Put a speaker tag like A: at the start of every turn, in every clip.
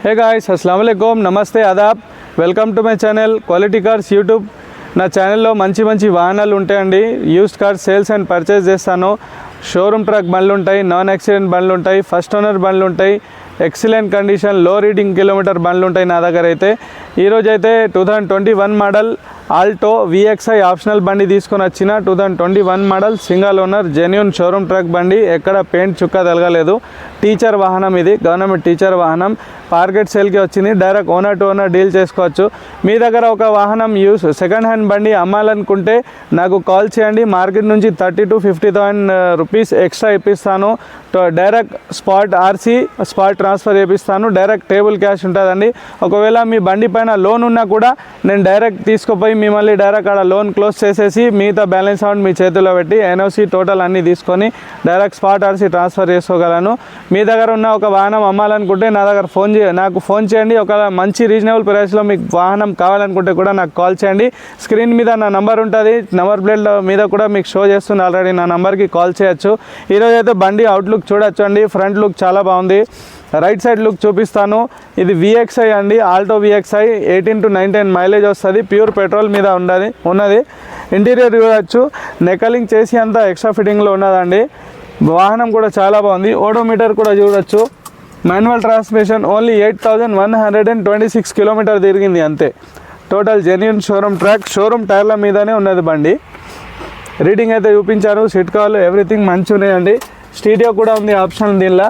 A: Hey guys अस्सलाम वालेकुम नमस्ते आदाब welcome to my channel quality cars YouTube నా ఛానల్లో మంచి మంచి వాహనాలు ఉంటాయండి. Used car sales and purchase చేస్తాను. షోరూమ్ ట్రక్ బండ్లు ఉంటాయి, నాన్ యాక్సిడెంట్ బండ్లు ఉంటాయి, ఫస్ట్ ఓనర్ బండ్లు ఉంటాయి, ఎక్సలెంట్ కండిషన్ లో రీడింగ్ కిలోమీటర్ బండ్లు ఉంటాయి నా దగ్గర. అయితే ఈరోజు అయితే 2021 మోడల్ ఆల్టో VXI ఆప్షనల్ బండి తీసుకొని వచ్చిన. 2021 model single owner genuine showroom truck బండి, ఎక్కడ పెయింట్ చుక్క తగలలేదు. టీచర్ వాహనం, ఇది గవర్నమెంట్ టీచర్ వాహనం. మార్కెట్ సేల్కి వచ్చింది. Direct owner to owner deal చేసుకోవచ్చు. మీ దగ్గర ఒక వాహనం సెకండ్ హ్యాండ్ బండి అమ్మాలనుకుంటే నాకు కాల్ చేయండి. మార్కెట్ నుంచి 30,000 to 50,000 రూపీస్ ఎక్స్ట్రా ఇప్పిస్తాను. Direct spot RC spot transfer చేపిస్తాను. డైరెక్ట్ టేబుల్ క్యాష్ ఉంటుందండి. ఒకవేళ మీ బండి పైన లోన్ ఉన్నా కూడా నేను డైరెక్ట్ తీసుకుపోయి మిమ్మల్ని డైరెక్ట్ అక్కడ లోన్ క్లోజ్ చేసేసి మిగతా బ్యాలెన్స్ అమౌంట్ మీ చేతిలో పెట్టి NOC టోటల్ అన్నీ తీసుకొని డైరెక్ట్ స్పాట్ RC ట్రాన్స్ఫర్ చేసుకోగలను. మీ దగ్గర ఉన్న ఒక వాహనం అమ్మాలనుకుంటే నా దగ్గర నాకు ఫోన్ చేయండి. ఒక మంచి రీజనబుల్ ప్రైస్లో మీకు వాహనం కావాలనుకుంటే కూడా నాకు కాల్ చేయండి. స్క్రీన్ మీద నా నంబర్ ఉంటుంది, నెంబర్ ప్లేట్ మీద కూడా మీకు షో చేస్తుంది ఆల్రెడీ. నా నంబర్కి కాల్ చేయొచ్చు. ఈరోజు అయితే బండి అవుట్లుక్ చూడొచ్చు అండి. ఫ్రంట్ లుక్ చాలా బాగుంది. రైట్ సైడ్ లుక్ చూపిస్తాను. ఇది VXI అండి, ఆల్టో VXI 18 to 19 మైలేజ్ వస్తుంది. ప్యూర్ పెట్రోల్ మీద ఉన్నది. ఇంటీరియర్ చూడవచ్చు, నెకలింగ్ చేసి అంతా ఎక్స్ట్రా ఫిట్టింగ్లో ఉన్నదండి. వాహనం కూడా చాలా బాగుంది. ఓడోమీటర్ కూడా చూడొచ్చు. Manual transmission. ఓన్లీ 8,126 కిలోమీటర్ తిరిగింది అంతే. Total genuine showroom track, showroom టైర్ల మీదనే ఉన్నది బండి. రీడింగ్ అయితే చూపించాను. సిట్ కాల్ ఎవ్రీథింగ్ మంచిగా ఉన్నాయండి. స్టీరియో కూడా ఉంది ఆప్షన్ దీనిలో.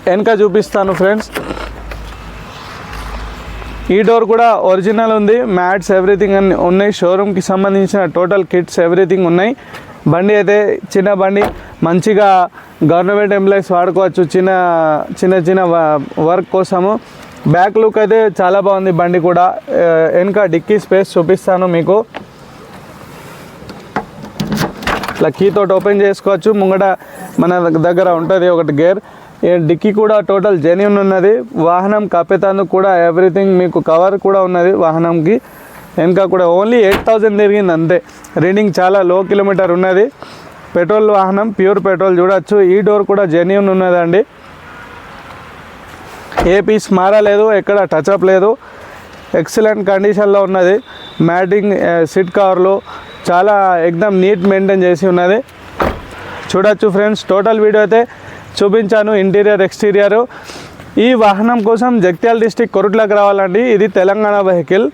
A: వెనక చూపిస్తాను ఫ్రెండ్స్. ఈ డోర్ కూడా ఒరిజినల్ ఉంది. మ్యాట్స్ ఎవ్రీథింగ్ అన్ని ఉన్నాయి. షోరూమ్కి సంబంధించిన టోటల్ కిట్స్ ఎవ్రీథింగ్ ఉన్నాయి. బండి అయితే చిన్న బండి, మంచిగా గవర్నమెంట్ ఎంప్లాయీస్ వాడుకోవచ్చు చిన్న వర్క్ కోసము. బ్యాక్ లుక్ అయితే చాలా బాగుంది బండి కూడా. వెనక డిక్కీ స్పేస్ చూపిస్తాను మీకు. ఇట్లా కీతో ఓపెన్ చేసుకోవచ్చు. ముంగట మన దగ్గర ఉంటుంది ఒకటి గేర్. డిక్కీ కూడా టోటల్ జెన్యూన్ ఉన్నది. వాహనం కప్పేతాను కూడా ఎవ్రీథింగ్ మీకు కవర్ కూడా ఉన్నది వాహనంకి. వెనక కూడా ఓన్లీ 8,000 తిరిగింది అంతే. రీడింగ్ చాలా లో కిలోమీటర్ ఉన్నది. పెట్రోల్ వాహనం, ప్యూర్ పెట్రోల్ చూడవచ్చు. ఈ డోర్ కూడా జెన్యూన్ ఉన్నదండి. ఏ పీస్ మారలేదు, ఎక్కడ టచ్అప్ లేదు. ఎక్సలెంట్ కండిషన్లో ఉన్నది. మ్యాటింగ్ సిట్ కవర్లు చాలా ఎక్దమ్ నీట్ మెయింటైన్ చేసి ఉన్నది. చూడొచ్చు ఫ్రెండ్స్. టోటల్ వీడియో అయితే చూపించాను, ఇంటీరియర్ ఎక్స్టీరియర్. ఈ వాహనం కోసం జగిత్యాల డిస్టిక్ కొరుట్లకు రావాలండి. ఇది Telangana vehicle,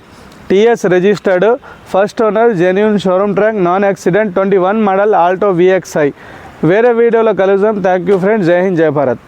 A: TS registered, first owner, genuine showroom track, non accident, 21 model Alto VXI. వేరే వీడియోలో కలుద్దాం. Thank you friends. జై హింద్, జై భారత్.